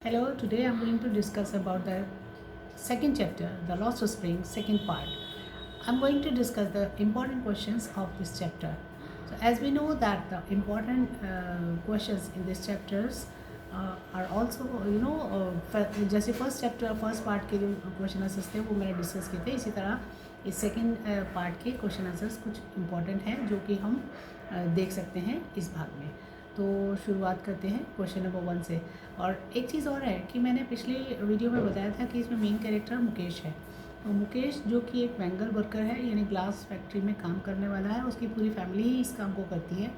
Hello, today I'm going to discuss about the second chapter, The Lost Spring, second part. I'm going to discuss the important questions of this chapter. So, as we know that the important questions in these chapters are also, जैसे first chapter first part के जो question answers थे वो मैंने discuss किए थे, इसी तरह इस सेकेंड पार्ट के क्वेश्चन आंसर्स कुछ इम्पॉर्टेंट हैं जो कि हम देख सकते हैं इस भाग में। तो शुरुआत करते हैं क्वेश्चन नंबर 1 से। और एक चीज़ और है कि मैंने पिछले वीडियो में बताया था कि इसमें मेन कैरेक्टर मुकेश है। तो मुकेश जो कि एक वेंगल वर्कर है, यानी ग्लास फैक्ट्री में काम करने वाला है, उसकी पूरी फैमिली ही इस काम को करती है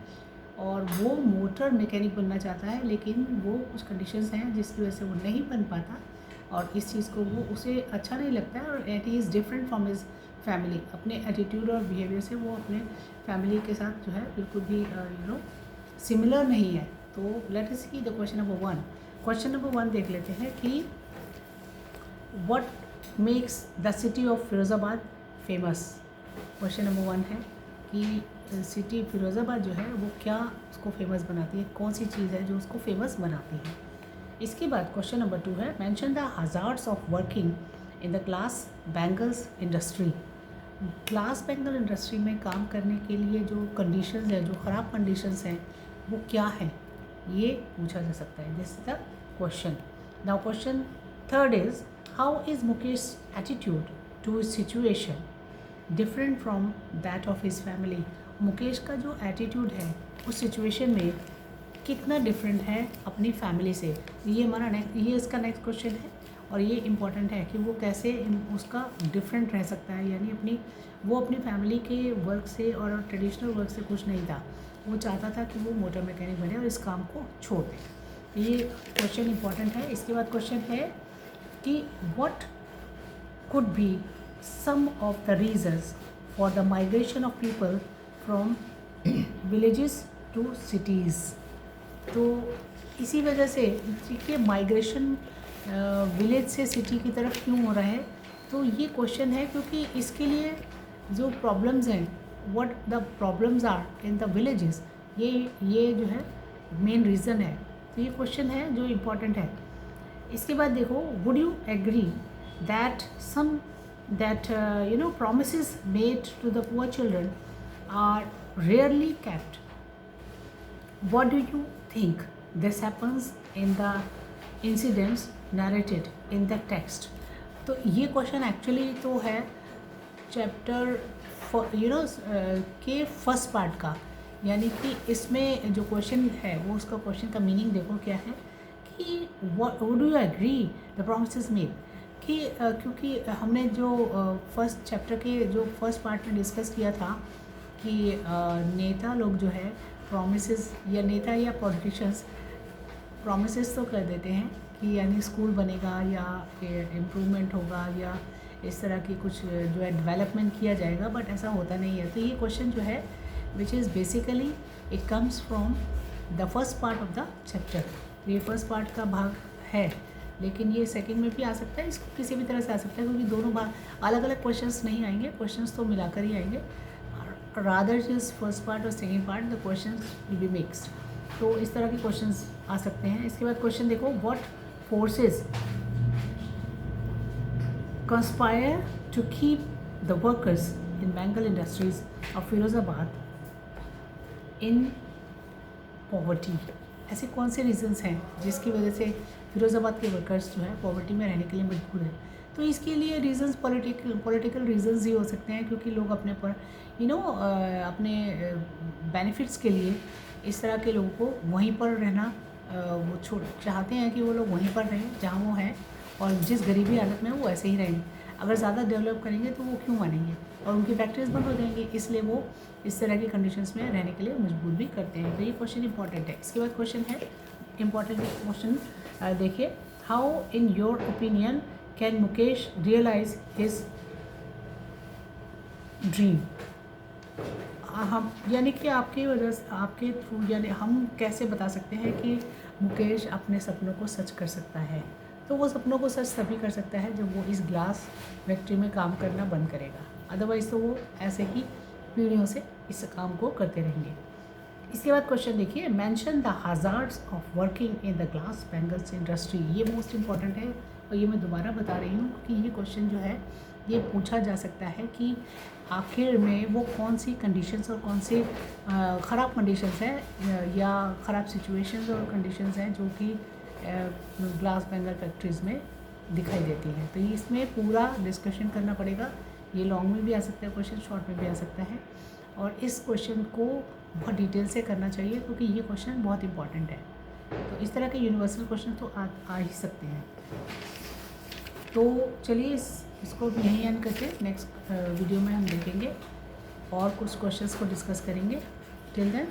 और वो मोटर मैकेनिक बनना चाहता है, लेकिन वो कुछ कंडीशंस हैं जिसकी वजह से वो नहीं बन पाता और इस चीज़ को वो उसे अच्छा नहीं लगता है और it is different from his family. अपने एटीट्यूड और बिहेवियर से वो अपने फैमिली के साथ जो है बिल्कुल भी सिमिलर नहीं है। तो let us see the question number 1। Question number 1 देख लेते हैं कि what makes the city of Firozabad famous. Question number 1 है कि सिटी फिरोज़ाबाद जो है वो क्या उसको फेमस बनाती है, कौन सी चीज़ है जो उसको फेमस बनाती है। इसके बाद क्वेश्चन नंबर 2 है mention the hazards of working in the glass bangles industry. Glass bangle industry में काम करने के लिए जो कंडीशंस हैं, जो ख़राब कंडीशंस हैं, वो क्या है, ये पूछा जा सकता है। This is the question. Now question third is how is Mukesh attitude to situation different from that of his family. Mukesh का जो एटीट्यूड है उस सिचुएशन में कितना डिफरेंट है अपनी फैमिली से। ये हमारा ये इसका नेक्स्ट क्वेश्चन है और ये इम्पॉर्टेंट है कि वो कैसे उसका डिफरेंट रह सकता है, यानी वो अपनी फैमिली के वर्क से और ट्रेडिशनल वर्क से खुश नहीं था। वो चाहता था कि वो मोटर मैकेनिक बने और इस काम को छोड़ दें। ये क्वेश्चन इम्पॉर्टेंट है। इसके बाद क्वेश्चन है कि what could be some of the reasons for the migration of people from villages to cities. तो इसी वजह से देखिए माइग्रेशन विलेज से सिटी की तरफ क्यों हो रहा है। तो ये क्वेश्चन है क्योंकि इसके लिए जो प्रॉब्लम्स हैं, what the problems are in the villages, ये जो है मेन रीज़न है। तो ये क्वेश्चन है जो इम्पोर्टेंट है। इसके बाद देखो would you agree that some that promises made to the poor children are rarely kept. What do you think this happens in the incidents narrated in the text? तो ये क्वेश्चन एक्चुअली तो है chapter के first part का, यानी कि इसमें जो क्वेश्चन है वो उसका क्वेश्चन का मीनिंग देखो क्या है कि would you agree the promises made, कि क्योंकि हमने जो फर्स्ट चैप्टर के जो फर्स्ट पार्ट में डिस्कस किया था कि नेता लोग जो है प्रॉमिसेस, या नेता या पॉलिटिशियंस प्रॉमिसेस तो कर देते हैं कि यानी स्कूल बनेगा या इम्प्रूवमेंट होगा या इस तरह की कुछ जो है डेवलपमेंट किया जाएगा, बट ऐसा होता नहीं है। तो ये क्वेश्चन जो है which is basically it comes from the first part of the chapter. ये फर्स्ट पार्ट का भाग है, लेकिन ये सेकंड में भी आ सकता है, इसको किसी भी तरह से आ सकता है क्योंकि दोनों भाग अलग अलग क्वेश्चंस नहीं आएंगे, क्वेश्चंस तो मिलाकर ही आएंगे। रादर इज फर्स्ट पार्ट और second part the questions will be mixed. तो इस तरह के क्वेश्चंस आ सकते हैं। इसके बाद क्वेश्चन देखो what forces conspire to keep the workers in Bengal industries of Firozabad in poverty। ऐसे कौन से रीजंस हैं जिसकी वजह से फिरोज़ाबाद के वर्कर्स जो है पॉवर्टी में रहने के लिए मजबूर हैं। तो इसके लिए रीजंस पॉलिटिकल रीजंस ही हो सकते हैं, क्योंकि लोग अपने पर अपने बेनिफिट्स के लिए इस तरह के लोगों को वहीं पर रहना वो चाहते हैं कि वो लोग वहीं पर रहें जहाँ वो हैं और जिस गरीबी हालत में वो ऐसे ही रहेंगे। अगर ज़्यादा डेवलप करेंगे तो वो क्यों मानेंगे और उनकी फैक्ट्रीज बंद हो जाएंगी, इसलिए वो इस तरह की कंडीशंस में रहने के लिए मजबूर भी करते हैं। तो ये क्वेश्चन इंपॉर्टेंट है। इसके बाद क्वेश्चन है इम्पॉर्टेंट क्वेश्चन, देखिए how in your opinion can Mukesh realise his dream. हम यानी कि आपकी वजह से, आपके थ्रू, यानी हम कैसे बता सकते हैं कि मुकेश अपने सपनों को सच कर सकता है। तो वो सपनों को सच तभी कर सकता है जब वो इस ग्लास फैक्ट्री में काम करना बंद करेगा, अदरवाइज़ तो वो ऐसे ही पीढ़ियों से इस काम को करते रहेंगे। इसके बाद क्वेश्चन देखिए, mention the hazards of working in the glass bangles industry. ये मोस्ट इंपॉर्टेंट है और ये मैं दोबारा बता रही हूँ कि ये क्वेश्चन जो है ये पूछा जा सकता है कि आखिर में वो कौन सी कंडीशंस और कौन सी ख़राब कंडीशंस है या ख़राब सिचुएशंस और कंडीशंस हैं जो कि ग्लास बैंगल फैक्ट्रीज़ में दिखाई देती हैं। तो इसमें पूरा डिस्कशन करना पड़ेगा। ये लॉन्ग में भी आ सकता है क्वेश्चन, शॉर्ट में भी आ सकता है, और इस क्वेश्चन को बहुत डिटेल से करना चाहिए क्योंकि ये क्वेश्चन बहुत इंपॉर्टेंट है। तो इस तरह के यूनिवर्सल क्वेश्चन तो आ ही सकते हैं। तो चलिए इसको भी यहीं एंड करके नेक्स्ट वीडियो में हम देखेंगे और कुछ क्वेश्चंस को डिस्कस करेंगे। Till then